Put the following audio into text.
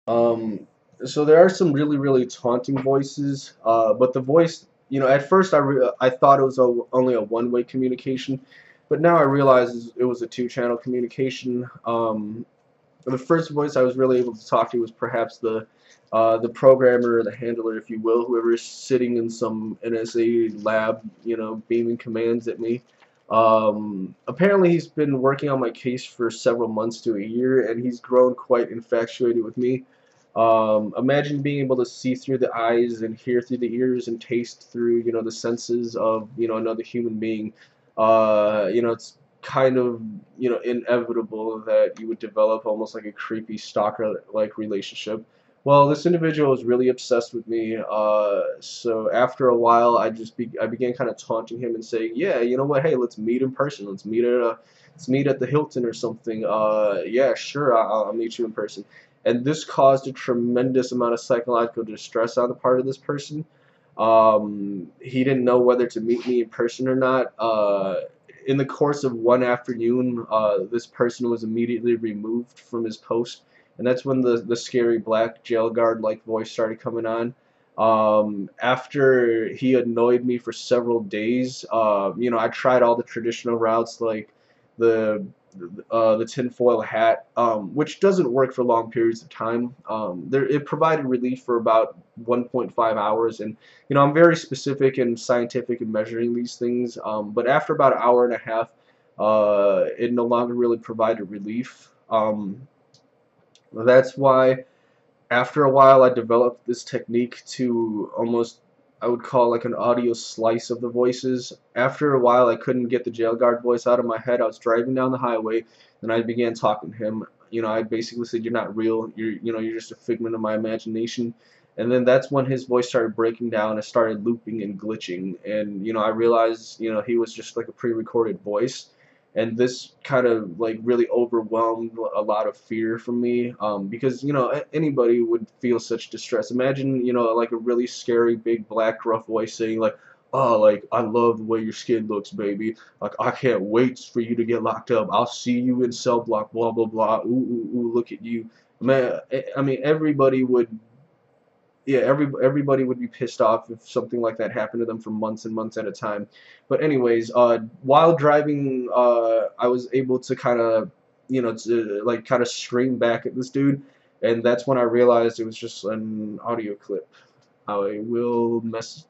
Um, so there are some really taunting voices, but the voice, at first I thought it was only a one-way communication, but now I realize it was a two-channel communication. The first voice I was really able to talk to was perhaps the programmer or the handler, if you will, whoever is sitting in some NSA lab, beaming commands at me. Apparently, he's been working on my case for several months to a year, and he's grown quite infatuated with me. Imagine being able to see through the eyes and hear through the ears and taste through, the senses of, another human being. It's kind of, inevitable that you would develop almost like a creepy stalker-like relationship. Well, this individual was really obsessed with me, so after a while, I began kind of taunting him and saying, "Yeah, you know what? Hey, let's meet in person. Let's meet at the Hilton or something. Yeah, sure, I'll meet you in person." And this caused a tremendous amount of psychological distress on the part of this person. He didn't know whether to meet me in person or not. In the course of one afternoon, this person was immediately removed from his post, and that's when the scary black jail guard like voice started coming on. After he annoyed me for several days, I tried all the traditional routes like the the tinfoil hat, which doesn't work for long periods of time. It provided relief for about 1.5 hours, and I'm very specific and scientific in measuring these things. But after about an hour and a half, it no longer really provided relief. That's why after a while I developed this technique to almost, I would call, like an audio slice of the voices. After a while I couldn't get the jail guard voice out of my head. I was driving down the highway and I began talking to him. I basically said, "You're not real. You're just a figment of my imagination." And then that's when his voice started breaking down. It started looping and glitching, and I realized he was just like a pre-recorded voice, and this kind of like really overwhelmed a lot of fear from me, because anybody would feel such distress. Imagine like a really scary big black gruff voice saying like, "Oh, like, I love the way your skin looks, baby. Like, I can't wait for you to get locked up. I'll see you in cell block, blah blah blah. Ooh ooh ooh, look at you." Man, I mean, everybody would, yeah, everybody would be pissed off if something like that happened to them for months and months at a time. But anyways, while driving, I was able to kind of, to like kind of scream back at this dude, and that's when I realized it was just an audio clip. I will mess